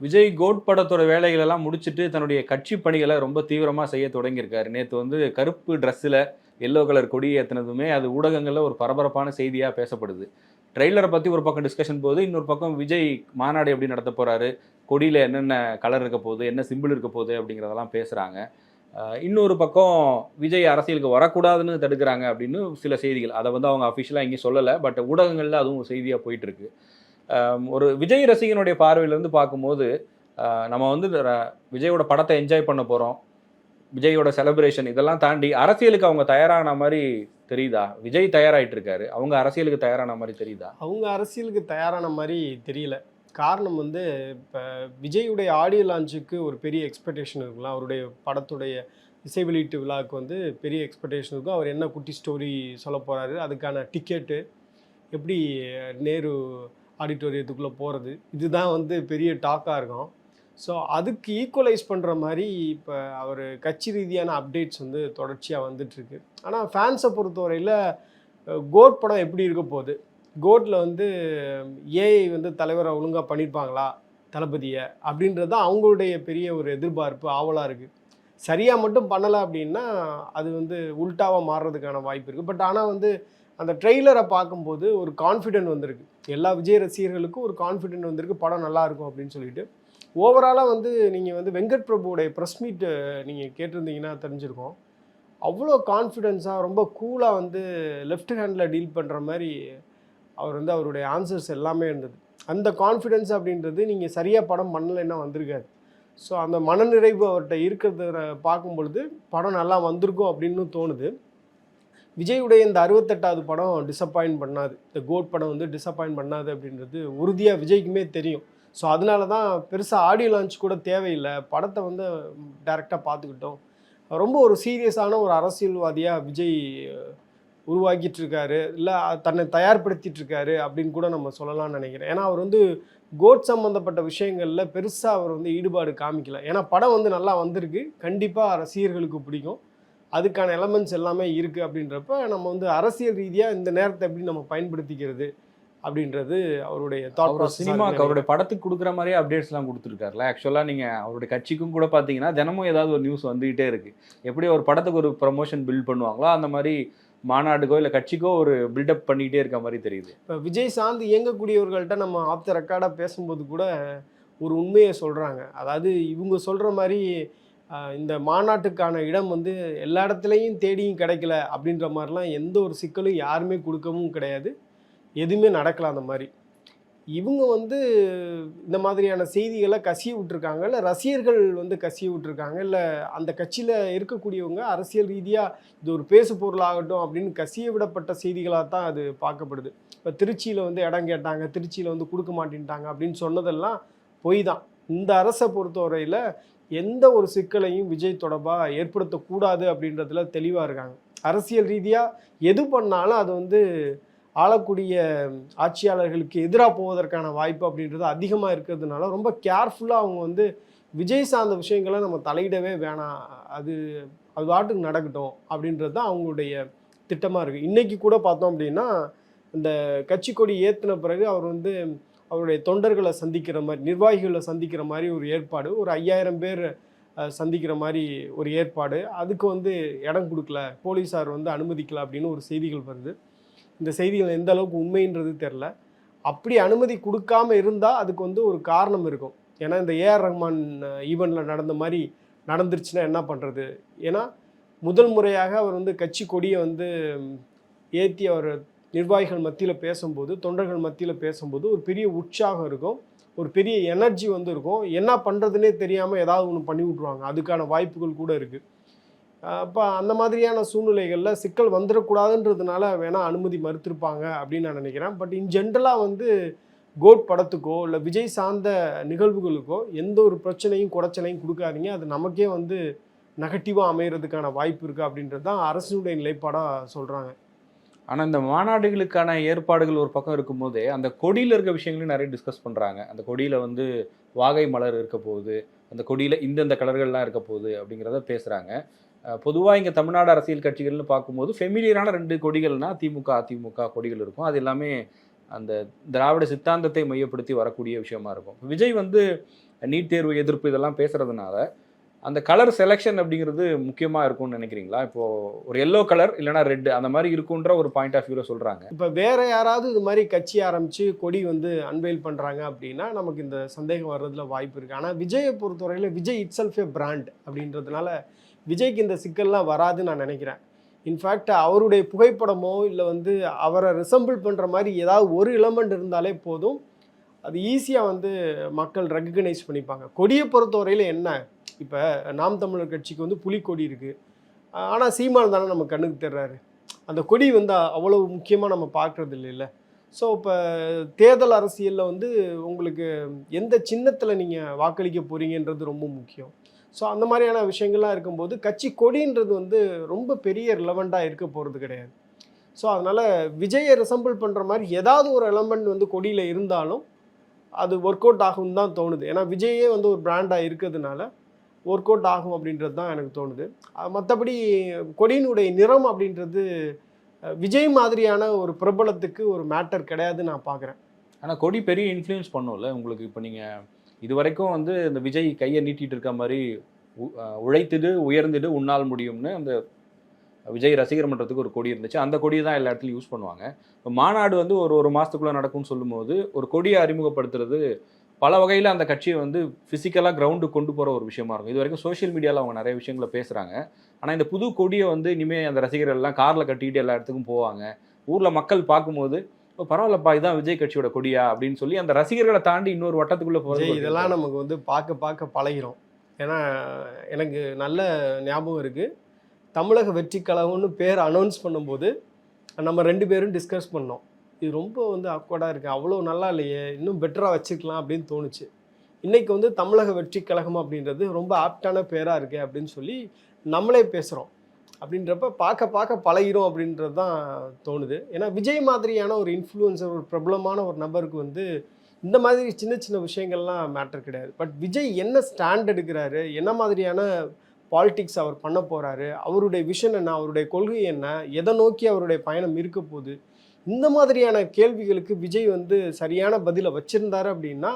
Vijay code படத்தோட வேலைகள் எல்லாம் முடிச்சுட்டு தன்னுடைய கட்சி பணிகளை ரொம்ப தீவிரமாக செய்ய தொடங்கியிருக்காரு. நேற்று வந்து கருப்பு ட்ரெஸ்ஸில் எல்லோ கலர் கொடி ஏற்றினதுமே அது ஊடகங்களில் ஒரு பரபரப்பான செய்தியாக பேசப்படுது. ட்ரெய்லரை பற்றி ஒரு பக்கம் டிஸ்கஷன் போகுது, இன்னொரு பக்கம் விஜய் மாநாடு எப்படி நடத்த போகிறாரு, கொடியில் என்னென்ன கலர் இருக்க போகுது, என்ன சிம்பிள் இருக்க போகுது அப்படிங்கிறதெல்லாம் பேசுகிறாங்க. இன்னொரு பக்கம் விஜய் அரசியலுக்கு வரக்கூடாதுன்னு தடுக்கிறாங்க அப்படின்னு சில செய்திகள். அதை வந்து அவங்க அஃபிஷியலாக எங்கேயும் சொல்லலை, பட் ஊடகங்களில் அதுவும் ஒரு செய்தியாக போயிட்டுருக்கு. ஒரு விஜய் ரசிகனுடைய பார்வையிலேருந்து பார்க்கும்போது நம்ம வந்து விஜயோட படத்தை என்ஜாய் பண்ண போகிறோம், விஜயோட செலிப்ரேஷன் இதெல்லாம் தாண்டி அரசியலுக்கு அவங்க தயாரான மாதிரி தெரியுதா? விஜய் தயாராகிட்டு இருக்காரு, அவங்க அரசியலுக்கு தயாரான மாதிரி தெரியுதா? அவங்க அரசியலுக்கு தயாரான மாதிரி தெரியல. காரணம் வந்து இப்போ விஜயுடைய ஆடியோ லான்ச்சுக்கு ஒரு பெரிய எக்ஸ்பெக்டேஷன் இருக்குல்ல, அவருடைய படத்துடைய இசை வெளியீட்டு விழாவுக்கு வந்து பெரிய எக்ஸ்பெக்டேஷன் இருக்கும். அவர் என்ன குட்டி ஸ்டோரி சொல்ல போகிறாரு, அதுக்கான டிக்கெட்டு எப்படி நேரு ஆடிட்டோரியத்துக்குள்ளே போகிறது, இதுதான் வந்து பெரிய டாக்காக இருக்கும். ஸோ அதுக்கு ஈக்குவலைஸ் பண்ணுற மாதிரி இப்போ அவர் கட்சி ரீதியான அப்டேட்ஸ் வந்து தொடர்ச்சியாக வந்துட்டுருக்கு. ஆனால் ஃபேன்ஸை பொறுத்தவரையில் கோட் படம் எப்படி இருக்க போகுது, கோட்டில் வந்து ஏஐ வந்து தலைவரை ஒழுங்காக பண்ணியிருப்பாங்களா தளபதியை அப்படின்றது தான் அவங்களுடைய பெரிய ஒரு எதிர்பார்ப்பு, ஆவலாக இருக்குது. சரியாக மட்டும் பண்ணலை அப்படின்னா அது வந்து உல்ட்டாவாக மாறுறதுக்கான வாய்ப்பு இருக்குது. பட் ஆனால் வந்து அந்த ட்ரெய்லரை பார்க்கும்போது ஒரு கான்ஃபிடென்ட் வந்திருக்கு, எல்லா விஜய் ரசிகர்களுக்கும் ஒரு கான்ஃபிடென்ட் வந்திருக்கு, படம் நல்லாயிருக்கும் அப்படின்னு சொல்லிட்டு. ஓவராலாக வந்து நீங்கள் வந்து வெங்கட் பிரபுவோடைய ப்ரெஸ் மீட்டு நீங்கள் கேட்டிருந்தீங்கன்னா தெரிஞ்சிருக்கோம். அவ்வளோ கான்ஃபிடென்ஸாக ரொம்ப கூலாக வந்து லெஃப்ட் ஹேண்டில் டீல் பண்ணுற மாதிரி அவர் வந்து அவருடைய ஆன்சர்ஸ் எல்லாமே இருந்தது. அந்த கான்ஃபிடென்ஸ் அப்படின்றது நீங்கள் சரியாக படம் பண்ணலைன்னா வந்திருக்காது. ஸோ அந்த மனநிறைவு அவர்கிட்ட இருக்கிறத பார்க்கும் பொழுது படம் நல்லா வந்திருக்கும் அப்படின்னு தோணுது. விஜயுடைய இந்த 68வது படம் டிசப்பாயின்ட் பண்ணாது, இந்த கோட் படம் வந்து டிசப்பாயின்ட் பண்ணாது அப்படின்றது உறுதியாக விஜய்க்குமே தெரியும். ஸோ அதனால தான் பெருசாக ஆடியோ லான்ச் கூட தேவையில்லை, படத்தை வந்து டைரெக்டாக பார்த்துக்கிட்டோம். ரொம்ப ஒரு சீரியஸான ஒரு அரசியல்வாதியாக விஜய் உருவாக்கிட்டு இருக்காரு, இல்லை தன்னை தயார்படுத்திட்டு இருக்காரு அப்படின்னு கூட நம்ம சொல்லலாம்னு நினைக்கிறேன். ஏன்னா அவர் வந்து கோட் சம்மந்தப்பட்ட விஷயங்களில் பெருசாக அவர் வந்து ஈடுபாடு காமிக்கல. ஏன்னா படம் வந்து நல்லா வந்திருக்கு, கண்டிப்பாக ரசிகர்களுக்கு பிடிக்கும், அதுக்கான எலமெண்ட்ஸ் எல்லாமே இருக்குது. அப்படின்றப்ப நம்ம வந்து அரசியல் ரீதியாக இந்த நேரத்தை எப்படி நம்ம பயன்படுத்திக்கிறது அப்படின்றது அவருடைய தாட் ப்ராசஸ். சினிமாவுக்கு அவருடைய படத்துக்கு கொடுக்குற மாதிரியே அப்டேட்ஸ்லாம் கொடுத்துருக்காருல. ஆக்சுவலாக நீங்கள் அவருடைய கட்சிக்கும் கூட பார்த்தீங்கன்னா தினமும் ஏதாவது ஒரு நியூஸ் வந்துகிட்டே இருக்குது. எப்படி ஒரு படத்துக்கு ஒரு ப்ரமோஷன் பில்ட் பண்ணுவாங்களோ அந்த மாதிரி மாநாடுக்கோ இல்லை கட்சிக்கோ ஒரு பில்டப் பண்ணிகிட்டே இருக்க மாதிரி தெரியுது. இப்போ விஜய் சார்ந்து இயங்கக்கூடியவர்கள்ட்ட நம்ம ஆஃப் த ரெக்கார்டாக பேசும்போது கூட ஒரு உண்மையை சொல்கிறாங்க. அதாவது இவங்க சொல்கிற மாதிரி இந்த மாநாட்டுக்கான இடம் வந்து எல்லா இடத்துலையும் தேடியும் கிடைக்கல அப்படின்ற மாதிரிலாம் எந்த ஒரு சிக்கலும் யாருமே கொடுக்கவும் கிடையாது, எதுவுமே நடக்கலாம். அந்த மாதிரி இவங்க வந்து இந்த மாதிரியான செய்திகளை கசிய விட்டுருக்காங்க, இல்லை ரசிகர்கள் வந்து கசிய விட்டுருக்காங்க, இல்லை அந்த கட்சியில் இருக்கக்கூடியவங்க அரசியல் ரீதியாக இது ஒரு பேசு பொருளாகட்டும் அப்படின்னு கசிய விடப்பட்ட செய்திகளாக தான் அது பார்க்கப்படுது. இப்போ திருச்சியில் வந்து இடம் கேட்டாங்க, திருச்சியில் வந்து கொடுக்க மாட்டேன்ட்டாங்க அப்படின்னு சொன்னதெல்லாம் பொய் தான். இந்த அரசை பொறுத்தவரையில் எந்த ஒரு சிக்கலையும் விஜய் தொடர்பாக ஏற்படுத்தக்கூடாது அப்படின்றதுல தெளிவாக இருக்காங்க. அரசியல் ரீதியாக எது பண்ணாலும் அது வந்து ஆளக்கூடிய ஆட்சியாளர்களுக்கு எதிராக போவதற்கான வாய்ப்பு அப்படின்றது அதிகமாக இருக்கிறதுனால ரொம்ப கேர்ஃபுல்லாக அவங்க வந்து விஜய் சார்ந்த விஷயங்களை நம்ம தலையிடவே வேணாம், அது பாட்டுக்கு நடக்கட்டும் அப்படின்றது தான் அவங்களுடைய திட்டமாக இருக்குது. இன்றைக்கி கூட பார்த்தோம் அப்படின்னா இந்த கட்சி கொடி ஏற்றின பிறகு அவர் வந்து அவருடைய தொண்டர்களை சந்திக்கிற மாதிரி, நிர்வாகிகளை சந்திக்கிற மாதிரி ஒரு ஏற்பாடு, ஒரு 5000 பேர் சந்திக்கிற மாதிரி ஒரு ஏற்பாடு, அதுக்கு வந்து இடம் கொடுக்கல, போலீஸார் வந்து அனுமதிக்கல அப்படின்னு ஒரு செய்திகள் வருது. இந்த செய்திகள் எந்த அளவுக்கு உண்மைன்றது தெரில. அப்படி அனுமதி கொடுக்காமல் இருந்தால் அதுக்கு வந்து ஒரு காரணம் இருக்கும். ஏன்னா இந்த ஏஆர் ரஹ்மான் ஈவெண்ட்டில் நடந்த மாதிரி நடந்துருச்சுன்னா என்ன பண்ணுறது? ஏன்னா முதல் முறையாக அவர் வந்து கட்சி கொடியை வந்து ஏற்றி அவர் நிர்வாகிகள் மத்தியில் பேசும்போது, தொண்டர்கள் மத்தியில் பேசும்போது ஒரு பெரிய உற்சாகம் இருக்கும், ஒரு பெரிய எனர்ஜி வந்து இருக்கும். என்ன பண்ணுறதுனே தெரியாமல் ஏதாவது ஒன்று பண்ணி விட்ருவாங்க, அதுக்கான வாய்ப்புகள் கூட இருக்குது. அப்போ அந்த மாதிரியான சூழ்நிலைகளில் சிக்கல் வந்துடக்கூடாதுன்றதுனால வேணால் அனுமதி மறுத்திருப்பாங்க அப்படின்னு நான் நினைக்கிறேன். பட் இன் ஜென்ரலாக வந்து கோட் படத்துக்கோ இல்லை விஜய் சார்ந்த நிகழ்வுகளுக்கோ எந்த ஒரு பிரச்சனையும் குறைச்சலையும் கொடுக்காதீங்க, அது நமக்கே வந்து நெகட்டிவாக அமைகிறதுக்கான வாய்ப்பு இருக்குது அப்படின்றது தான் அரசினுடைய நிலைப்பாடாக சொல்கிறாங்க. ஆனால் இந்த மாநாடுகளுக்கான ஏற்பாடுகள் ஒரு பக்கம் இருக்கும்போதே அந்த கொடியில் இருக்க விஷயங்களையும் நிறைய டிஸ்கஸ் பண்ணுறாங்க. அந்த கொடியில் வந்து வாகை மலர் இருக்க போகுது, அந்த கொடியில் இந்தந்த கலர்கள்லாம் இருக்க போகுது அப்படிங்கிறத பேசுகிறாங்க. பொதுவாக இங்கே தமிழ்நாடு அரசியல் கட்சிகள்னு பார்க்கும்போது ஃபெமிலியரான 2 கொடிகள்னால் திமுக அதிமுக கொடிகள் இருக்கும். அது எல்லாமே அந்த திராவிட சித்தாந்தத்தை மையப்படுத்தி வரக்கூடிய விஷயமா இருக்கும். விஜய் வந்து நீட் தேர்வு எதிர்ப்பு இதெல்லாம் பேசுறதுனால அந்த கலர் செலெக்ஷன் அப்படிங்கிறது முக்கியமாக இருக்கும்னு நினைக்கிறீங்களா? இப்போ ஒரு எல்லோ கலர் இல்லைனா ரெட் அந்த மாதிரி இருக்குன்ற ஒரு பாயிண்ட் ஆஃப் வியூவில் சொல்கிறாங்க. இப்போ வேற யாராவது இது மாதிரி கட்சி ஆரம்பித்து கொடி வந்து அன்வெயில் பண்ணுறாங்க அப்படின்னா நமக்கு இந்த சந்தேகம் வர்றதுல வாய்ப்பு இருக்குது. ஆனால் விஜயை பொறுத்தவரையில் Vijay it self A brand அப்படின்றதுனால விஜய்க்கு இந்த சிக்கல்லாம் வராதுன்னு நான் நினைக்கிறேன். இன்ஃபேக்ட் அவருடைய புகைப்படமோ இல்லை வந்து அவரை ரிசம்பிள் பண்ணுற மாதிரி ஏதாவது ஒரு எலமெண்ட் இருந்தாலே போதும், அது ஈஸியாக வந்து மக்கள் ரெகக்னைஸ் பண்ணிப்பாங்க. கொடியை பொறுத்தவரையில் என்ன, இப்போ நாம் தமிழர் கட்சிக்கு வந்து புலிக்கொடி இருக்குது, ஆனால் சீமான் தானே நம்ம கண்ணுக்கு தெரிறாரு. அந்த கொடி வந்து அவ்வளவு முக்கியமாக நம்ம பார்க்குறது இல்லைல்ல. ஸோ இப்போ தேர்தல் அரசியலில் வந்து உங்களுக்கு எந்த சின்னத்தில் நீங்கள் வாக்களிக்க போகிறீங்கன்றது ரொம்ப முக்கியம். ஸோ அந்த மாதிரியான விஷயங்கள்லாம் இருக்கும்போது கட்சி கொடின்றது வந்து ரொம்ப பெரிய ரிலவெண்ட்டாக இருக்க போகிறது கிடையாது. ஸோ அதனால் விஜயை ரிசம்பிள் பண்ணுற மாதிரி ஏதாவது ஒரு எலமெண்ட் வந்து கொடியில் இருந்தாலும் அது ஒர்க் அவுட் ஆகும்னு தான் தோணுது. ஏன்னா விஜயே வந்து ஒரு பிராண்டாக இருக்கிறதுனால ஒர்க் அவுட் ஆகும் அப்படின்றது தான் எனக்கு தோணுது. மற்றபடி கொடியினுடைய நிறம் அப்படின்றது விஜய் மாதிரியான ஒரு பிரபலத்துக்கு ஒரு மேட்டர் கிடையாதுன்னு நான் பார்க்குறேன். ஆனால் கொடி பெரிய இன்ஃப்ளூயன்ஸ் பண்ணும்ல உங்களுக்கு. இப்போ நீங்கள் இது வரைக்கும் வந்து இந்த விஜய் கையை நீட்டிகிட்டு இருக்க மாதிரி உழைத்துடு உயர்ந்துடு உன்னால் முடியும்னு அந்த விஜய் ரசிகர் மன்றத்துக்கு ஒரு கொடி இருந்துச்சு. அந்த கொடியை தான் எல்லா இடத்துலையும் யூஸ் பண்ணுவாங்க. இப்போ மாநாடு வந்து ஒரு மாதத்துக்குள்ளே நடக்கும்னு சொல்லும்போது ஒரு கொடியை அறிமுகப்படுத்துறது பல வகையில் அந்த கட்சியை வந்து ஃபிசிக்கலாக கிரவுண்டுக்கு கொண்டு போகிற ஒரு விஷயமா இருக்கும். இது வரைக்கும் சோஷியல் மீடியாவில் அவங்க நிறைய விஷயங்களை பேசுகிறாங்க. ஆனால் இந்த புது கொடியை வந்து இனிமேல் அந்த ரசிகர்கள் எல்லாம் காரில் கட்டிக்கிட்டு எல்லா இடத்துக்கும் போவாங்க. ஊரில் மக்கள் பார்க்கும்போது பரவாயில்லப்பா இதான் விஜய் கட்சியோட கொடியா அப்படின்னு சொல்லி அந்த ரசிகர்களை தாண்டி இன்னொரு வட்டத்துக்குள்ளே போகிறது. இதெல்லாம் நமக்கு வந்து பார்க்க பழகிறோம். ஏன்னா எனக்கு நல்ல ஞாபகம் இருக்குது, தமிழக வெற்றி கழகம்னு பேர் அனௌன்ஸ் பண்ணும்போது நம்ம 2 பேரும் டிஸ்கஸ் பண்ணோம். இது ரொம்ப வந்து அக்வர்டாக இருக்குது, அவ்வளோ நல்லா இல்லையே, இன்னும் பெட்டராக வச்சுக்கலாம் அப்படின்னு தோணுச்சு. இன்றைக்கி வந்து தமிழக வெற்றி கழகம் அப்படின்றது ரொம்ப ஆப்டான பேராக இருக்கு அப்படின்னு சொல்லி நம்மளே பேசுகிறோம். அப்படின்றப்ப பார்க்க பழகிறோம் அப்படின்றது தான் தோணுது. ஏன்னா விஜய் மாதிரியான ஒரு இன்ஃப்ளூயன்சர், ஒரு பிரபலமான ஒரு நபருக்கு வந்து இந்த மாதிரி சின்ன விஷயங்கள்லாம் மேட்டர் கிடையாது. பட் விஜய் என்ன ஸ்டாண்ட் எடுக்கிறாரு, என்ன மாதிரியான பாலிடிக்ஸ் அவர் பண்ண போகிறாரு, அவருடைய விஷன் என்ன, அவருடைய கொள்கை என்ன, எதை நோக்கி அவருடைய பயணம் இருக்க போகுது, இந்த மாதிரியான கேள்விகளுக்கு விஜய் வந்து சரியான பதிலை வச்சுருந்தாரு அப்படின்னா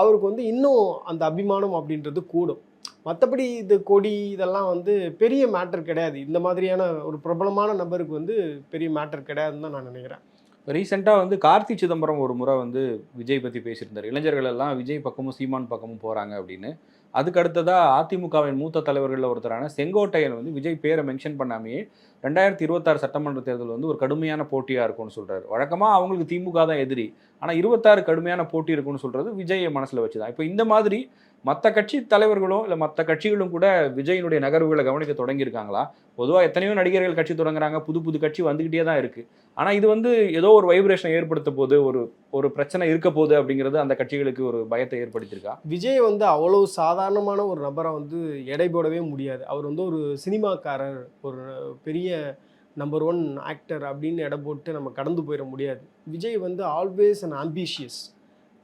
அவருக்கு வந்து இன்னும் அந்த அபிமானம் அப்படின்றது கூடும். மற்றபடி இது கொடி இதெல்லாம் வந்து பெரிய மேட்டர் கிடையாது. இந்த மாதிரியான ஒரு பிரபலமான நபருக்கு வந்து பெரிய மேட்டர் கிடையாதுன்னு தான் நான் நினைக்கிறேன். ரீசெண்டாக வந்து கார்த்தி சிதம்பரம் ஒரு முறை வந்து விஜய் பற்றி பேசியிருந்தார். இளைஞர்கள் எல்லாம் விஜய் பக்கமும் சீமான் பக்கமும் போகிறாங்க அப்படின்னு. அதுக்கு அடுத்ததாக அதிமுகவின் மூத்த தலைவர்களில் ஒருத்தரான செங்கோட்டையன் வந்து விஜய் பேரை மென்ஷன் பண்ணாமையே 2026 சட்டமன்ற தேர்தல் வந்து ஒரு கடுமையான போட்டியாக இருக்கும்னு சொல்கிறார். வழக்கமாக அவங்களுக்கு திமுக தான் எதிரி, ஆனால் 26 கடுமையான போட்டி இருக்கும்னு சொல்கிறது விஜயை மனசில் வச்சு தான். இப்போ இந்த மாதிரி மற்ற கட்சி தலைவர்களும் இல்லை மற்ற கட்சிகளும் கூட விஜயினுடைய நகர்வுகளை கவனிக்க தொடங்கியிருக்காங்களா? பொதுவாக எத்தனையோ நடிகர்கள் கட்சி தொடங்குறாங்க, புது கட்சி வந்துக்கிட்டே தான் இருக்குது. ஆனால் இது வந்து ஏதோ ஒரு வைப்ரேஷனை ஏற்படுத்த போது, ஒரு பிரச்சனை இருக்க போகுது அப்படிங்கிறது அந்த கட்சிகளுக்கு ஒரு பயத்தை ஏற்படுத்தியிருக்கா? விஜய் வந்து அவ்வளோ சாதாரணமான ஒரு நபரை வந்து எடை போடவே முடியாது. அவர் வந்து ஒரு சினிமாக்காரர், ஒரு பெரிய நம்பர் 1 ஆக்டர் அப்படின்னு எடை போட்டு நம்ம கடந்து போயிட முடியாது. விஜய் வந்து ஆல்வேஸ் அண்ட் ஆம்பிஷியஸ்.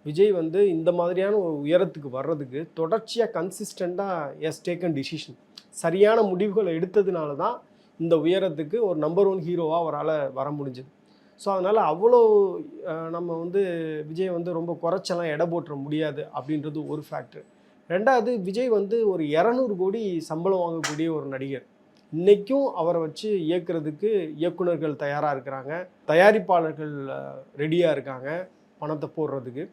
விஜய் வந்து இந்த மாதிரியான ஒரு உயரத்துக்கு வர்றதுக்கு தொடர்ச்சியாக கன்சிஸ்டண்ட்டாக எஸ் டேக்கன் டிசிஷன், சரியான முடிவுகளை எடுத்ததுனால தான் இந்த உயரத்துக்கு ஒரு நம்பர் 1 ஹீரோவாக அவரால் வர முடிஞ்சது. ஸோ அதனால் அவ்வளோ நம்ம வந்து விஜய் வந்து ரொம்ப குறைச்செல்லாம் எடை போட்டுற முடியாது அப்படின்றது ஒரு ஃபேக்டர். ரெண்டாவது, விஜய் வந்து ஒரு 200 கோடி சம்பளம் வாங்கக்கூடிய ஒரு நடிகர். இன்றைக்கும் அவரை வச்சு இயக்குறதுக்கு இயக்குனர்கள் தயாராக இருக்கிறாங்க, தயாரிப்பாளர்கள் ரெடியாக இருக்காங்க பணத்தை போடுறதுக்கு,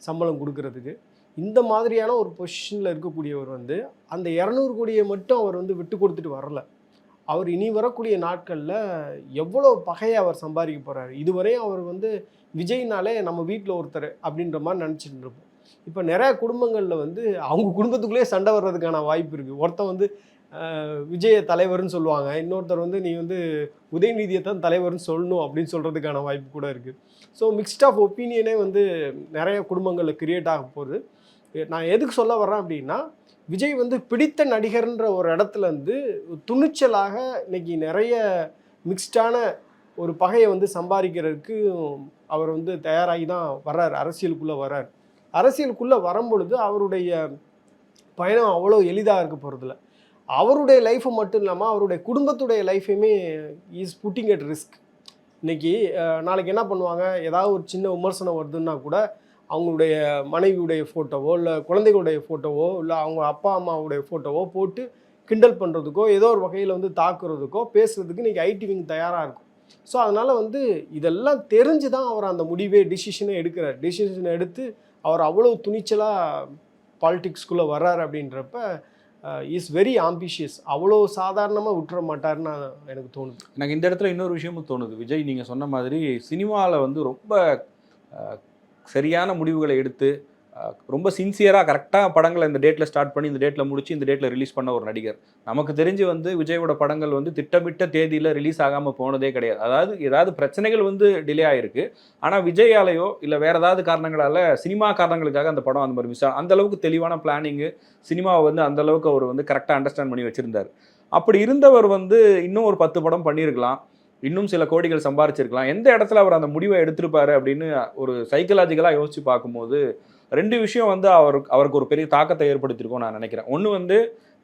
சம்பளம் கொடுக்கறதுக்கு. இந்த மாதிரியான ஒரு பொசிஷனில் இருக்கக்கூடியவர் வந்து அந்த 200 கோடியை மட்டும் அவர் வந்து விட்டு கொடுத்துட்டு வரல. அவர் இனி வரக்கூடிய நாட்களில் எவ்வளோ பகையை அவர் சம்பாதிக்க போகிறாரு. இதுவரையும் அவர் வந்து விஜய்னாலே நம்ம வீட்டில் ஒருத்தர் அப்படின்ற மாதிரி நினச்சிட்டு இருப்போம். இப்போ நிறையா குடும்பங்களில் வந்து அவங்க குடும்பத்துக்குள்ளேயே சண்டை வர்றதுக்கான வாய்ப்பு இருக்குது. ஒருத்தன் வந்து விஜய தலைவர்னு சொல்லுவாங்க, இன்னொருத்தர் வந்து நீ வந்து உதயநிதியை தான் தலைவர்னு சொல்லணும் அப்படின்னு சொல்கிறதுக்கான வாய்ப்பு கூட இருக்குது. ஸோ மிக்ஸ்ட் ஆஃப் ஒப்பீனியனே வந்து நிறைய குடும்பங்களில் கிரியேட் ஆக போகுது. நான் எதுக்கு சொல்ல வர்றேன் அப்படின்னா, விஜய் வந்து பிடித்த நடிகர்ன்ற ஒரு இடத்துல வந்து துணிச்சலாக இன்னைக்கு நிறைய மிக்ஸ்டான ஒரு பகையை வந்து சம்பாதிக்கிறதுக்கு அவர் வந்து தயாராகி தான் வர்றார், அரசியலுக்குள்ளே வர்றார். அரசியலுக்குள்ளே வரும்பொழுது அவருடைய பயணம் அவ்வளோ எளிதாக இருக்க போகிறதில்ல. அவருடைய லைஃப்பை மட்டும் இல்லாமல் அவருடைய குடும்பத்துடைய லைஃபையுமே இஸ் புட்டிங் அட் ரிஸ்க். இன்றைக்கி நாளைக்கு என்ன பண்ணுவாங்க, ஏதாவது ஒரு சின்ன விமர்சனம் வருதுன்னா கூட அவங்களுடைய மனைவியுடைய ஃபோட்டோவோ இல்லை குழந்தைகளுடைய ஃபோட்டோவோ இல்லை அவங்க அப்பா அம்மாவுடைய ஃபோட்டோவோ போட்டு கிண்டல் பண்ணுறதுக்கோ ஏதோ ஒரு வகையில் வந்து தாக்குறதுக்கோ பேசுறதுக்கு இன்றைக்கி ஐடி விங் தயாராக இருக்கும். ஸோ அதனால் வந்து இதெல்லாம் தெரிஞ்சு தான் அவர் அந்த டிசிஷனை எடுக்கிறார். டிசிஷனை எடுத்து அவர் அவ்வளோ துணிச்சலாக பாலிடிக்ஸ்குள்ளே வர்றார் அப்படின்றப்ப இஸ் வெரி ஆம்பிஷியஸ். அவ்வளோ சாதாரணமாக விட்டுற மாட்டார்னு எனக்கு தோணுது. எனக்கு இந்த இடத்துல இன்னொரு விஷயமும் தோணுது. விஜய் நீங்கள் சொன்ன மாதிரி சினிமாவில் வந்து ரொம்ப சரியான முடிவுகளை எடுத்து ரொம்ப சின்சியராக கரெக்டாக படங்களை இந்த டேட்டில் ஸ்டார்ட் பண்ணி இந்த டேட்டில் முடிச்சு இந்த டேட்டில் ரிலீஸ் பண்ண ஒரு நடிகர். நமக்கு தெரிஞ்சு வந்து விஜயோட படங்கள் வந்து திட்டமிட்ட தேதியில் ரிலீஸ் ஆகாமல் போனதே கிடையாது. அதாவது ஏதாவது பிரச்சனைகள் வந்து டிலே ஆகிருக்கு, ஆனால் விஜயாலேயோ இல்லை வேறு ஏதாவது காரணங்களால் சினிமா காரணங்களுக்காக அந்த படம் அந்த மாதிரி மிஸ் ஆகும். அந்தளவுக்கு தெளிவான பிளானிங்கு சினிமாவை வந்து அந்தளவுக்கு அவர் வந்து கரெக்டாக அண்டர்ஸ்டாண்ட் பண்ணி வச்சுருந்தார். அப்படி இருந்தவர் வந்து இன்னும் ஒரு 10 படம் பண்ணியிருக்கலாம், இன்னும் சில கோடிகள் சம்பாரிச்சிருக்கலாம். எந்த இடத்துல அவர் அந்த முடிவை எடுத்திருப்பாரு அப்படின்னு ஒரு சைக்கலாஜிக்கலாக யோசிச்சு பார்க்கும்போது 2 விஷயம் வந்து அவருக்கு ஒரு பெரிய தாக்கத்தை ஏற்படுத்தியிருக்கும் நான் நினைக்கிறேன். ஒன்று வந்து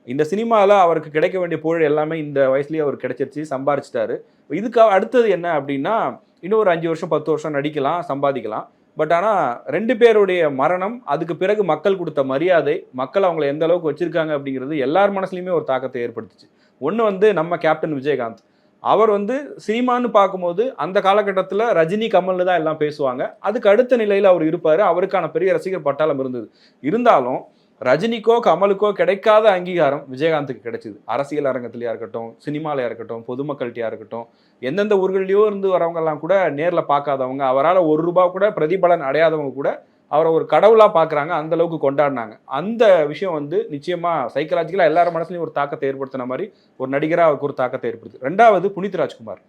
இந்த சினிமாவில் அவருக்கு கிடைக்க வேண்டிய புகழ் எல்லாமே இந்த வயசுலேயே அவருக்கு கிடைச்சிருச்சு, சம்பாரிச்சிட்டாரு. இதுக்கு அடுத்தது என்ன அப்படின்னா, இன்னும் ஒரு 5 வருஷம் 10 வருஷம் நடிக்கலாம், சம்பாதிக்கலாம். பட் ஆனால் 2 பேருடைய மரணம், அதுக்கு பிறகு மக்கள் கொடுத்த மரியாதை, மக்கள் அவங்களை எந்த அளவுக்கு வச்சுருக்காங்க அப்படிங்கிறது எல்லார் மனசுலையுமே ஒரு தாக்கத்தை ஏற்படுத்துச்சு. ஒன்று வந்து நம்ம கேப்டன் விஜயகாந்த். அவர் வந்து சினிமான்னு பார்க்கும்போது அந்த காலகட்டத்தில் ரஜினி கமல்னு தான் எல்லாம் பேசுவாங்க. அதுக்கு அடுத்த நிலையில் அவர் இருப்பார். அவருக்கான பெரிய ரசிகர் பட்டாளம் இருந்தது. இருந்தாலும் ரஜினிக்கோ கமலுக்கோ கிடைக்காத அங்கீகாரம் விஜயகாந்துக்கு கிடைச்சிது. அரசியல் அரங்கத்திலையா இருக்கட்டும், சினிமாலையா இருக்கட்டும், பொதுமக்கள்கிட்டயா இருக்கட்டும், எந்தெந்த ஊர்களையோ இருந்து வரவங்கெல்லாம் கூட நேரில் பார்க்காதவங்க, அவரால் ₹1 கூட பிரதிபலன் அடையாதவங்க கூட அவரை ஒரு கடவுளாக பார்க்குறாங்க, அந்த அளவுக்கு கொண்டாடினாங்க. அந்த விஷயம் வந்து நிச்சயமாக சைக்கலாஜிக்கலாக எல்லாரும் மனசுலையும் ஒரு தாக்கத்தை ஏற்படுத்தின மாதிரி ஒரு நடிகராக அவருக்கு ஒரு தாக்கத்தை ஏற்படுத்து. 2வது புனித் ராஜ்குமார்.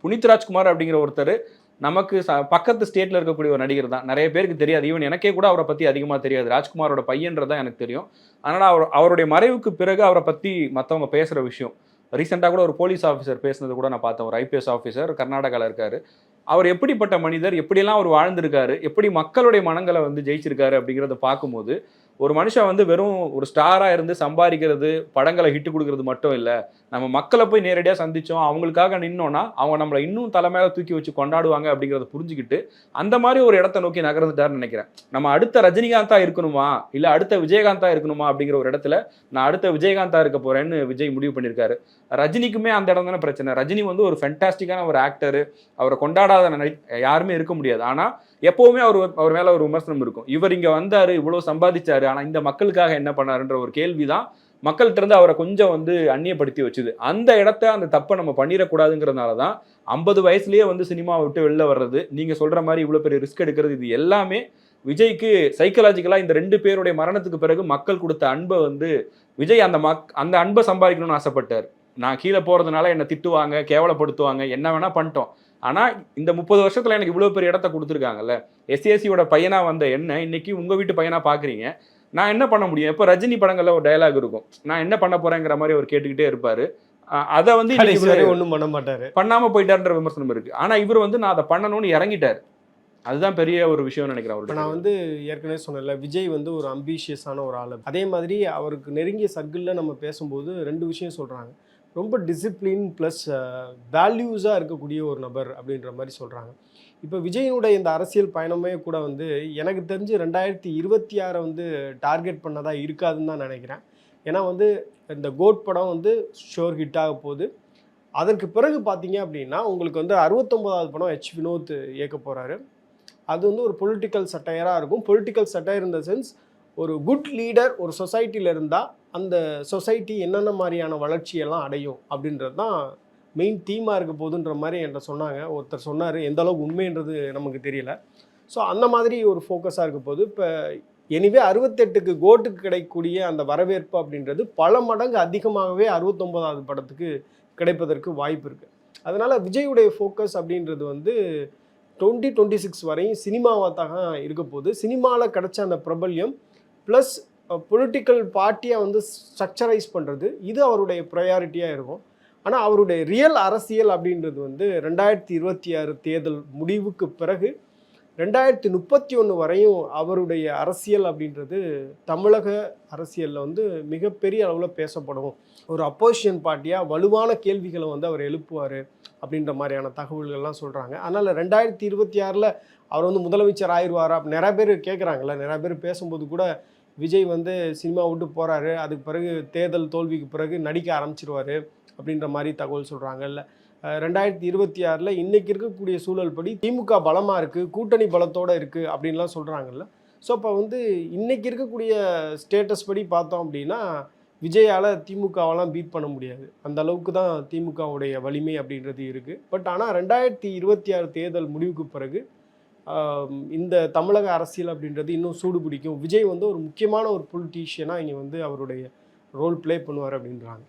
புனித் ராஜ்குமார் அப்படிங்கிற ஒருத்தர் நமக்கு பக்கத்து ஸ்டேட்டில் இருக்கக்கூடிய ஒரு நடிகர் தான். நிறைய பேருக்கு தெரியாது. ஈவன் எனக்கே கூட அவரை பற்றி அதிகமாக தெரியாது. ராஜ்குமாரோட பையன்றதான் எனக்கு தெரியும். அதனால் அவருடைய மறைவுக்கு பிறகு அவரை பற்றி மற்றவங்க பேசுகிற விஷயம், ரீசெண்டாக கூட ஒரு போலீஸ் ஆஃபீஸர் பேசுனது கூட நான் பார்த்தேன். ஒரு IPS ஆஃபீஸர் கர்நாடகாவில் இருக்கார். அவர் எப்படிப்பட்ட மனிதர், எப்படியெல்லாம் அவர் வாழ்ந்திருக்காரு, எப்படி மக்களுடைய மனங்களை வந்து ஜெயிச்சிருக்காரு அப்படிங்கிறத பார்க்கும்போது ஒரு மனுஷன் வந்து வெறும் ஒரு ஸ்டாராக இருந்து சம்பாதிக்கிறது, படங்களை ஹிட்டு கொடுக்கறது மட்டும் இல்லை, நம்ம மக்களை போய் நேரடியாக சந்தித்தோம், அவங்களுக்காக நின்னோன்னா அவங்க நம்மளை இன்னும் தலைமையில தூக்கி வச்சு கொண்டாடுவாங்க அப்படிங்கிறத புரிஞ்சுக்கிட்டு அந்த மாதிரி ஒரு இடத்த நோக்கி நகர்ந்துட்டாருன்னு நினைக்கிறேன். நம்ம அடுத்த ரஜினிகாந்தா இருக்கணுமா இல்லை அடுத்த விஜயகாந்தா இருக்கணுமா அப்படிங்கிற ஒரு இடத்துல நான் அடுத்த விஜயகாந்தா இருக்க போறேன்னு விஜய் முடிவு பண்ணியிருக்காரு. ரஜினிக்குமே அந்த இடம் தானே பிரச்சனை. ரஜினி வந்து ஒரு ஃபென்டாஸ்டிக்கான ஒரு ஆக்டரு, அவரை கொண்டாடாத யாருமே இருக்க முடியாது. ஆனால் எப்போவுமே அவர் மேலே ஒரு விமர்சனம் இருக்கும். இவர் இங்கே வந்தார், இவ்வளோ சம்பாதிச்சாரு, ஆனால் இந்த மக்களுக்காக என்ன பண்ணாருன்ற ஒரு கேள்வி தான் மக்கள்கிட்ட இருந்து அவரை கொஞ்சம் வந்து அந்நியப்படுத்தி வச்சுது. அந்த இடத்த அந்த தப்பை நம்ம பண்ணிடக்கூடாதுங்கிறதுனால தான் 50 வயசுலேயே வந்து சினிமாவை விட்டு வெளில வர்றது, நீங்கள் சொல்கிற மாதிரி இவ்வளோ பெரிய ரிஸ்க் எடுக்கிறது, இது எல்லாமே விஜய்க்கு சைக்கலாஜிக்கலாக இந்த 2 பேருடைய மரணத்துக்கு பிறகு மக்கள் கொடுத்த அன்பை வந்து விஜய் அந்த அன்பை சம்பாதிக்கணும்னு ஆசைப்பட்டார். நான் கீழே போகிறதுனால என்னை திட்டுவாங்க, கேவலப்படுத்துவாங்க, என்ன வேணால் பண்ணிட்டோம், ஆனால் இந்த 30 வருஷத்தில் எனக்கு இவ்வளோ பெரிய இடத்த கொடுத்துருக்காங்கல்ல, SACயோட பையனாக வந்த என்ன இன்னைக்கு உங்கள் வீட்டு பையனாக பார்க்குறீங்க, நான் என்ன பண்ண முடியும்? இப்போ ரஜினி படங்களில் ஒரு டயலாக் இருக்கும், நான் என்ன பண்ண போகிறேங்கிற மாதிரி அவர் கேட்டுக்கிட்டே இருப்பார். அதை வந்து ஒன்றும் பண்ண மாட்டார், பண்ணாமல் போயிட்டாருன்ற விமர்சனம் இருக்குது. ஆனால் இவர் வந்து நான் அதை பண்ணணும்னு இறங்கிட்டார். அதுதான் பெரிய ஒரு விஷயம்னு நினைக்கிறேன். இப்போ நான் வந்து ஏற்கனவே சொன்னேன்ல, விஜய் வந்து ஒரு அம்பிஷியஸான ஒரு ஆள். அதே மாதிரி அவருக்கு நெருங்கிய சர்க்கிளில் நம்ம பேசும்போது 2 விஷயம் சொல்கிறாங்க. ரொம்ப டிசிப்ளின் ப்ளஸ் வேல்யூஸாக இருக்கக்கூடிய ஒரு நபர் அப்படின்ற மாதிரி சொல்கிறாங்க. இப்போ விஜயனுடைய இந்த அரசியல் பயணமே கூட வந்து எனக்கு தெரிஞ்சு 2026 வந்து டார்கெட் பண்ணதாக இருக்காதுன்னு தான் நினைக்கிறேன். ஏன்னா வந்து இந்த கோட் படம் வந்து ஷோர் ஹிட் ஆக போகுது. அதற்கு பிறகு பார்த்தீங்க அப்படின்னா உங்களுக்கு வந்து 69வது படம் வினோத் இயக்க போகிறாரு. அது வந்து ஒரு பொலிட்டிக்கல் சட்டையராக இருக்கும். பொலிட்டிக்கல் சட்டையர் இந்த சென்ஸ், ஒரு குட் லீடர் ஒரு சொசைட்டியில் இருந்தால் அந்த சொசைட்டி என்னென்ன மாதிரியான வளர்ச்சியெல்லாம் அடையும் அப்படின்றது தான் மெயின் தீமாக இருக்க போதுன்ற மாதிரி என்கிட்ட சொன்னாங்க. ஒருத்தர் சொன்னார், எந்த அளவுக்கு உண்மைன்றது நமக்கு தெரியல. ஸோ அந்த மாதிரி ஒரு ஃபோக்கஸாக இருக்க போது. இப்போ எனிவே 68க்கு கோட்டுக்கு கிடைக்கக்கூடிய அந்த வரவேற்பு அப்படின்றது பல மடங்கு அதிகமாகவே 69வது படத்துக்கு கிடைப்பதற்கு வாய்ப்பு இருக்குது. அதனால் விஜயுடைய ஃபோக்கஸ் அப்படின்றது வந்து 2026 வரையும் சினிமாவாக தான் இருக்க போது. சினிமாவில் கிடைச்ச அந்த பிரபல்யம் ப்ளஸ் பொலிட்டிக்கல் பார்ட்டியாக வந்து ஸ்ட்ரக்சரைஸ் பண்ணுறது, இது அவருடைய ப்ரையாரிட்டியாக இருக்கும். ஆனால் அவருடைய ரியல் அரசியல் அப்படின்றது வந்து 2026 தேர்தல் முடிவுக்கு பிறகு 2031 வரையும் அவருடைய அரசியல் அப்படின்றது தமிழக அரசியலில் வந்து மிகப்பெரிய அளவில் பேசப்படும். ஒரு அப்போசிஷன் பார்ட்டியாக வலுவான கேள்விகளை வந்து அவர் எழுப்புவார் அப்படின்ற மாதிரியான தகவல்கள்லாம் சொல்கிறாங்க. அதனால் 2026 அவர் வந்து முதலமைச்சர் ஆயிடுவாரா நிறைய பேர் கேட்குறாங்கல்ல. நிறைய பேர் பேசும்போது கூட விஜய் வந்து சினிமா விட்டு போகிறாரு, அதுக்கு பிறகு தேர்தல் தோல்விக்கு பிறகு நடிக்க ஆரம்பிச்சிருவார் அப்படின்ற மாதிரி தகவல் சொல்கிறாங்கல்ல. 2026 இன்னைக்கு இருக்கக்கூடிய சூழல் படி திமுக பலமாக இருக்குது, கூட்டணி பலத்தோடு இருக்குது அப்படின்லாம் சொல்கிறாங்கல்ல. ஸோ அப்போ வந்து இன்னைக்கு இருக்கக்கூடிய ஸ்டேட்டஸ் படி பார்த்தோம் அப்படின்னா விஜயால் திமுகவெல்லாம் பீட் பண்ண முடியாது. அந்த அளவுக்கு தான் திமுகவுடைய வலிமை அப்படின்றது இருக்குது. பட் ஆனால் 2026 தேர்தல் முடிவுக்கு பிறகு இந்த தமிழக அரசியல் அப்படின்றது இன்னும் சூடு பிடிக்கும். விஜய் வந்து ஒரு முக்கியமான ஒரு பொலிட்டீஷியனாக இங்கே வந்து அவருடைய ரோல் ப்ளே பண்ணுவார் அப்படின்றாங்க.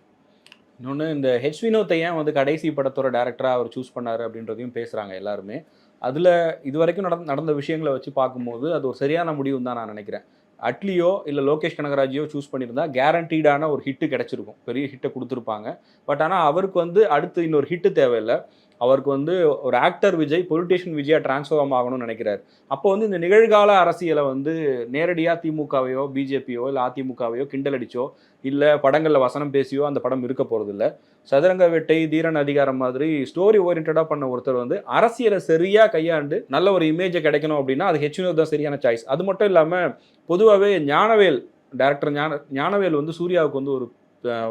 இன்னொன்று, இந்த ஹெச் வினோத்தை ஏன் வந்து கடைசி படத்தோட டேரக்டராக அவர் சூஸ் பண்ணார் அப்படின்றதையும் பேசுகிறாங்க எல்லாருமே. அதில் இது வரைக்கும் நடந்த விஷயங்களை வச்சு பார்க்கும்போது அது ஒரு சரியான முடிவுன்னு தான் நான் நினைக்கிறேன். அட்லியோ இல்லை லோகேஷ் கனகராஜையோ சூஸ் பண்ணியிருந்தா கேரண்டீடான ஒரு ஹிட்டு கிடச்சிருக்கும், பெரிய ஹிட்டை கொடுத்துருப்பாங்க. பட் ஆனால் அவருக்கு வந்து அடுத்து இன்னொரு ஹிட்டு தேவையில்லை. அவருக்கு வந்து ஒரு actor Vijay politician Vijaya transform ஆகணும்னு நினைக்கிறார். அப்போ வந்து இந்த நிகழ்கால அரசியலை வந்து நேரடியாக திமுகவையோ பிஜேபியோ இல்லை அதிமுகவையோ கிண்டல் அடிச்சோ இல்லை படங்களில் வசனம் பேசியோ அந்த படம் இருக்க போகிறதில்ல. சதுரங்க வேட்டை, தீரன் அதிகாரம் மாதிரி ஸ்டோரி ஓரியன்டாக பண்ண ஒருத்தர் வந்து அரசியலை சரியாக கையாண்டு நல்ல ஒரு இமேஜை கிடைக்கணும் அப்படின்னா அது ஹெச் வினோத் தான் சரியான சாய்ஸ். அது மட்டும் இல்லாமல் பொதுவாகவே ஞானவேல் டேரக்டர் ஞானவேல் வந்து சூர்யாவுக்கு வந்து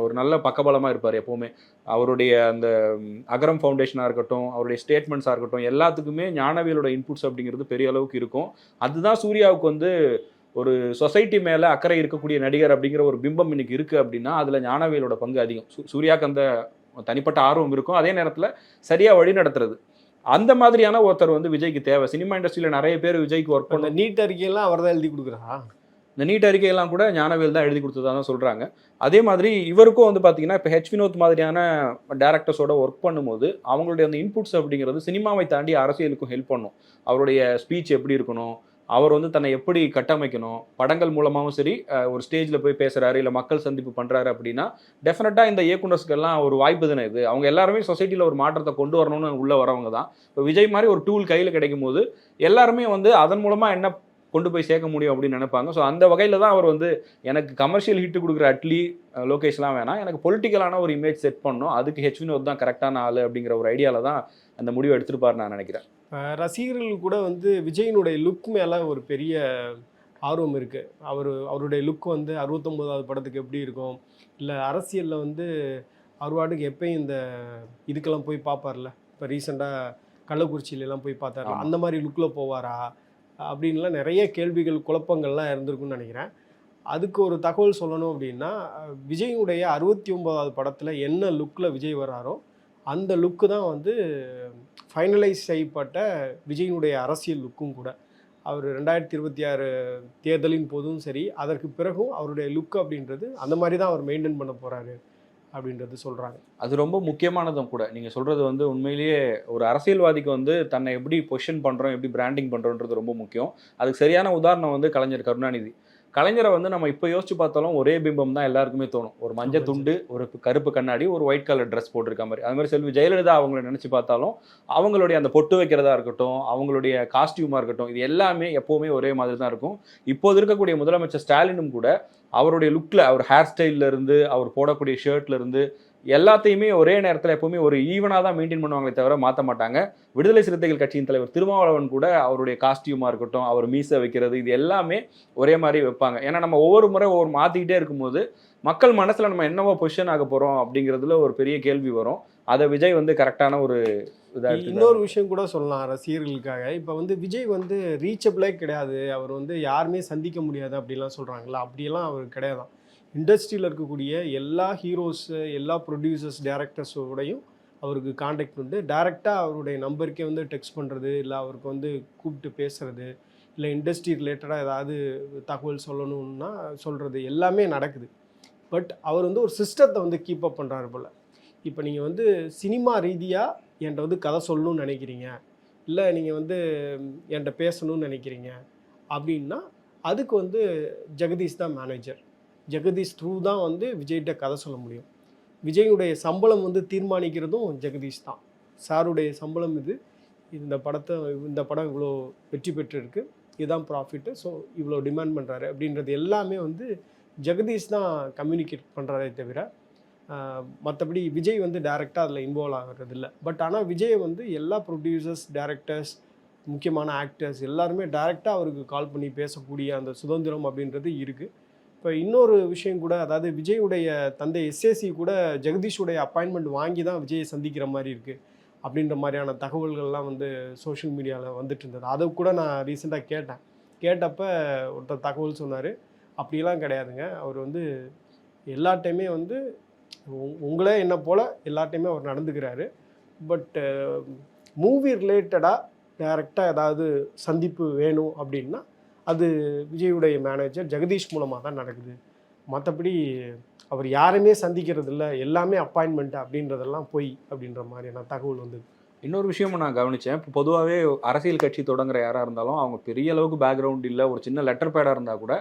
ஒரு நல்ல பக்கபலமாக இருப்பார் எப்போவுமே. அவருடைய அந்த அகரம் ஃபவுண்டேஷனாக இருக்கட்டும், அவருடைய ஸ்டேட்மெண்ட்ஸாக இருக்கட்டும், எல்லாத்துக்குமே ஞானவேலோட இன்புட்ஸ் அப்படிங்கிறது பெரிய அளவுக்கு இருக்கும். அதுதான் சூர்யாவுக்கு வந்து ஒரு சொசைட்டி மேலே அக்கறை இருக்கக்கூடிய நடிகர் அப்படிங்கிற ஒரு பிம்பம் இன்னைக்கு இருக்குது அப்படின்னா அதில் ஞானவேலோட பங்கு அதிகம். சூர்யாவுக்கு அந்த தனிப்பட்ட ஆர்வம் இருக்கும், அதே நேரத்தில் சரியாக வழி நடத்துறது. அந்த மாதிரியான ஒருத்தர் வந்து விஜய்க்கு தேவை. சினிமா இண்டஸ்ட்ரியில் நிறைய பேர் விஜய்க்கு ஒர்க் பண்ண நீட் அறிக்கையெல்லாம் அவர் தான் எழுதி கொடுக்குறா. இந்த நீட் அறிக்கையெல்லாம் கூட ஞானவேல் தான் எழுதி கொடுத்ததாக தான் சொல்கிறாங்க. அதே மாதிரி இவருக்கும் வந்து பார்த்தீங்கன்னா இப்போ ஹெச் வினோத் மாதிரியான டேரக்டர்ஸோட ஒர்க் பண்ணும்போது அவங்களுடைய அந்த இன்புட்ஸ் அப்படிங்கிறது சினிமாவை தாண்டி அரசியலுக்கும் ஹெல்ப் பண்ணும். அவருடைய ஸ்பீச் எப்படி இருக்கணும், அவர் வந்து தன்னை எப்படி கட்டமைக்கணும், படங்கள் மூலமாகவும் சரி ஒரு ஸ்டேஜில் போய் பேசுகிறாரு இல்லை மக்கள் சந்திப்பு பண்ணுறாரு அப்படின்னா டெஃபினட்டாக இந்த இயக்குனர்ஸ்க்கெல்லாம் ஒரு வாய்ப்பு தானே இது. அவங்க எல்லாருமே சொசைட்டியில் ஒரு மாற்றத்தை கொண்டு வரணும்னு உள்ளே வரவங்க தான். இப்போ விஜய் மாதிரி ஒரு டூல் கையில் கிடைக்கும் போது எல்லாருமே வந்து அதன் மூலமாக என்ன கொண்டு போய் சேர்க்க முடியும் அப்படின்னு நினைப்பாங்க. ஸோ அந்த வகையில் தான் அவர் வந்து எனக்கு கமர்ஷியல் ஹிட்டு கொடுக்குற அட்லி லோகேஷ்லாம் வேணாம், எனக்கு பொலிட்டிக்கலான ஒரு இமேஜ் செட் பண்ணணும், அதுக்கு ஹெச் வினோத் தான் கரெக்டான ஆள் அப்படிங்கிற ஒரு ஐடியாவில் தான் அந்த முடிவை எடுத்துருப்பார் நான் நினைக்கிறேன். ரசிகர்கள் கூட வந்து விஜயினுடைய லுக் மேலே ஒரு பெரிய ஆர்வம் இருக்குது. அவருடைய லுக் வந்து 69வது படத்துக்கு எப்படி இருக்கும், இல்லை அரசியலில் வந்து அறுவாடுக்கு எப்பயும் இந்த இதுக்கெல்லாம் போய் பார்ப்பார்ல, இப்போ ரீசெண்டாக கள்ளக்குறிச்சியிலலாம் போய் பார்த்தாரு, அந்த மாதிரி லுக்கில் போவாரா அப்படின்லாம் நிறைய கேள்விகள் குழப்பங்கள்லாம் இருந்திருக்குன்னு நினைக்கிறேன். அதுக்கு ஒரு தகவல் சொல்லணும் அப்படின்னா விஜயினுடைய 69வது படத்தில் என்ன லுக்கில் விஜய் வராரோ அந்த லுக்கு தான் வந்து ஃபைனலைஸ் செய்யப்பட்ட விஜயினுடைய அரசியல் லுக்கும் கூட. அவர் 2026 தேர்தலின் போதும் சரி அதற்கு பிறகும் அவருடைய லுக் அப்படின்றது அந்த மாதிரி தான் அவர் மெயின்டைன் பண்ண போகிறாரு அப்படின்றது சொல்கிறாங்க. அது ரொம்ப முக்கியமானதும் கூட. நீங்கள் சொல்கிறது வந்து உண்மையிலேயே ஒரு அரசியல்வாதிக்கு வந்து தன்னை எப்படி பொசிஷன் பண்ணுறோம், எப்படி பிராண்டிங் பண்ணுறோன்றது ரொம்ப முக்கியம். அதுக்கு சரியான உதாரணம் வந்து கலைஞர் கருணாநிதி. கலைஞரை வந்து நம்ம இப்போ யோசிச்சு பார்த்தாலும் ஒரே பிம்பம் தான் எல்லாருக்குமே தோணும். ஒரு மஞ்சள் துண்டு, ஒரு கருப்பு கண்ணாடி, ஒரு ஒயிட் கலர் ட்ரெஸ் போட்டிருக்க மாதிரி. அது மாதிரி செல்வி ஜெயலலிதா அவங்கள நினச்சி பார்த்தாலும் அவங்களுடைய அந்த பொட்டு வைக்கிறதா இருக்கட்டும், அவங்களுடைய காஸ்டியூமாக இருக்கட்டும், இது எல்லாமே எப்போவுமே ஒரே மாதிரி தான் இருக்கும். இப்போது இருக்கக்கூடிய முதலமைச்சர் ஸ்டாலினும் கூட அவருடைய லுக்கில், அவர் ஹேர் ஸ்டைல்லேருந்து அவர் போடக்கூடிய ஷர்ட்லேருந்து எல்லாத்தையுமே ஒரே நேரத்தில் எப்போவுமே ஒரு ஈவனாக தான் மெயின்டைன் பண்ணுவாங்களே தவிர மாற்ற மாட்டாங்க. விடுதலை சிறுத்தைகள் கட்சியின் தலைவர் திருமாவளவன் கூட அவருடைய காஸ்டியூமாக இருக்கட்டும், அவர் மீசை வைக்கிறது, இது எல்லாமே ஒரே மாதிரி வைப்பாங்க. ஏன்னா நம்ம ஒவ்வொரு முறை மாற்றிக்கிட்டே இருக்கும்போது மக்கள் மனசில் நம்ம என்னவோ பொசிஷன் ஆக போகிறோம் அப்படிங்கிறதுல ஒரு பெரிய கேள்வி வரும். அதை விஜய் வந்து கரெக்டான ஒரு இதாக. இன்னொரு விஷயம் கூட சொல்லலாம் ரசிகர்களுக்காக. இப்போ வந்து விஜய் வந்து ரீச்சபிளே கிடையாது, அவர் வந்து யாருமே சந்திக்க முடியாது அப்படிலாம் சொல்கிறாங்களா, அப்படியெல்லாம் அவர் கிடையாதான். இண்டஸ்ட்ரியில் இருக்கக்கூடிய எல்லா ஹீரோஸு, எல்லா ப்ரொடியூசர்ஸ், டேரக்டர்ஸோடையும் அவருக்கு காண்டாக்ட் உண்டு. டேரெக்டாக அவருடைய நம்பருக்கே வந்து டெக்ஸ்ட் பண்ணுறது, இல்லை அவருக்கு வந்து கூப்பிட்டு பேசுகிறது, இல்லை இண்டஸ்ட்ரி ரிலேட்டடாக ஏதாவது தகவல் சொல்லணுன்னா சொல்கிறது எல்லாமே நடக்குது. பட் அவர் வந்து ஒரு சிஸ்டத்தை வந்து கீப் அப் பண்ணுறாரு போல். இப்போ நீங்கள் வந்து சினிமா ரீதியாக என்கிட்ட வந்து கதை சொல்லணும்னு நினைக்கிறீங்க, இல்லை நீங்கள் வந்து என்கிட்ட பேசணும்னு நினைக்கிறீங்க அப்படின்னா அதுக்கு வந்து ஜெகதீஷ் தான் மேனேஜர். ஜெகதீஷ் த்ரூ தான் வந்து விஜய்கிட்ட கதை சொல்ல முடியும். விஜயுடைய சம்பளம் வந்து தீர்மானிக்கிறதும் ஜெகதீஷ் தான். சாருடைய சம்பளம் இது, இந்த படம் இவ்வளோ வெற்றி பெற்றிருக்கு, இதுதான் ப்ராஃபிட்டு, ஸோ இவ்வளோ டிமாண்ட் பண்ணுறாரு அப்படின்றது எல்லாமே வந்து ஜெகதீஷ் தான் கம்யூனிகேட் பண்ணுறாரே தவிர மற்றபடி விஜய் வந்து டைரெக்டாக அதில் இன்வால்வ் ஆகிறது இல்லை. பட் ஆனால் விஜய் வந்து எல்லா ப்ரொடியூசர்ஸ், டைரக்டர்ஸ், முக்கியமான ஆக்டர்ஸ் எல்லாருமே டைரெக்டாக அவருக்கு கால் பண்ணி பேசக்கூடிய அந்த சுதந்திரம் அப்படின்றது இருக்குது. இப்போ இன்னொரு விஷயம் கூட, அதாவது விஜயுடைய தந்தை எஸ்ஏசி கூட ஜெகதீஷுடைய அப்பாயின்மெண்ட் வாங்கி தான் விஜயை சந்திக்கிற மாதிரி இருக்குது அப்படின்ற மாதிரியான தகவல்கள்லாம் வந்து சோஷியல் மீடியாவில் வந்துட்டு இருந்தது. அதை கூட நான் ரீசெண்டாக கேட்டப்போ ஒருத்தர் தகவல் சொன்னார், அப்படிலாம் கிடையாதுங்க, அவர் வந்து எல்லாட்டையுமே வந்து உங்களே என்ன போல் எல்லாட்டையுமே அவர் நடந்துக்கிறாரு. பட் மூவி ரிலேட்டடாக டைரெக்டாக ஏதாவது சந்திப்பு வேணும் அப்படின்னா அது விஜயுடைய மேனேஜர் ஜெகதீஷ் மூலமாக தான் நடக்குது. மற்றபடி அவர் யாருமே சந்திக்கிறது இல்லை, எல்லாமே அப்பாயின்மெண்ட் அப்படின்றதெல்லாம் போய் அப்படின்ற மாதிரியான தகவல் வந்தது. இன்னொரு விஷயமும் நான் கவனித்தேன். இப்போ பொதுவாகவே அரசியல் கட்சி தொடங்குற யாராக இருந்தாலும் அவங்க பெரிய அளவுக்கு பேக்ரவுண்ட் இல்லை, ஒரு சின்ன லெட்டர் பேடாக இருந்தால் கூட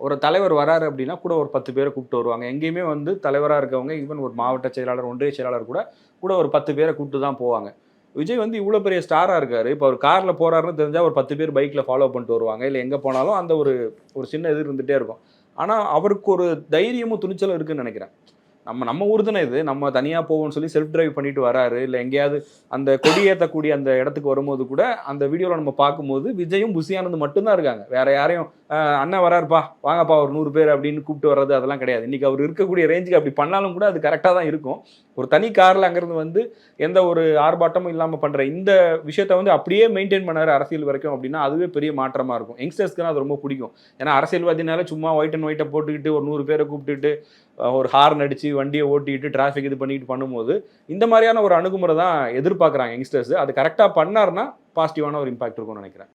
ஒரு தலைவர் வராரு அப்படின்னா கூட ஒரு 10 பேரை கூப்பிட்டு வருவாங்க. எங்கேயுமே வந்து தலைவராக இருக்கவங்க, ஈவன் ஒரு மாவட்ட செயலாளர், ஒன்றிய செயலாளர் கூட ஒரு 10 பேரை கூப்பிட்டு தான் போவாங்க. விஜய் வந்து இவ்வளோ பெரிய ஸ்டாராக இருக்காரு, இப்போ அவர் காரில் போகிறாருன்னு தெரிஞ்சால் ஒரு 10 பேர் பைக்கில் ஃபாலோ பண்ணிட்டு வருவாங்க, இல்லை எங்கே போனாலும் அந்த ஒரு சின்ன இது இருந்துகிட்டே இருக்கும். ஆனால் அவருக்கு ஒரு தைரியமும் துணிச்சலும் இருக்குன்னு நினைக்கிறேன். நம்ம ஊர் தானே இது, நம்ம தனியாக போவோம்னு சொல்லி செல்ஃப் டிரைவ் பண்ணிட்டு வராரு, இல்லை எங்கேயாவது அந்த கொடியேற்றக்கூடிய அந்த இடத்துக்கு வரும்போது கூட அந்த வீடியோவில் நம்ம பார்க்கும்போது விஜயும் புசியானது மட்டும்தான் இருக்காங்க. வேற யாரையும் அண்ணன் வராருப்பா வாங்கப்பா ஒரு 100 பேர் அப்படின்னு கூப்பிட்டு வர்றது அதெல்லாம் கிடையாது. இன்றைக்கி அவர் இருக்கக்கூடிய ரேஞ்சுக்கு அப்படி பண்ணாலும் கூட அது கரெக்டாக தான் இருக்கும். ஒரு தனி காரில் அங்கேருந்து வந்து எந்த ஒரு ஆர்ப்பாட்டமும் இல்லாமல் பண்ணுற இந்த விஷயத்த வந்து அப்படியே மெயின்டைன் பண்ணார் அரசியல் வரைக்கும் அப்படின்னா அதுவே பெரிய மாற்றமாக இருக்கும். யங்ஸ்டர்ஸ்க்கு அது ரொம்ப பிடிக்கும். ஏன்னா அரசியல்வாதினால சும்மா ஒயிட் அண்ட் ஒயிட்டை போட்டுக்கிட்டு ஒரு 100 பேரை கூப்பிட்டுட்டு ஒரு ஹார்ன் அடித்து வண்டியை ஓட்டிக்கிட்டு டிராஃபிக் இது பண்ணிட்டு பண்ணும்போது இந்த மாதிரியான ஒரு அணுகுமுறை தான் எதிர்பார்க்குறாங்க யங்ஸ்டர்ஸ். அது கரெக்டாக பண்ணார்னா பாசிட்டிவான ஒரு இம்பாக்ட் இருக்கும்னு நினைக்கிறேன்.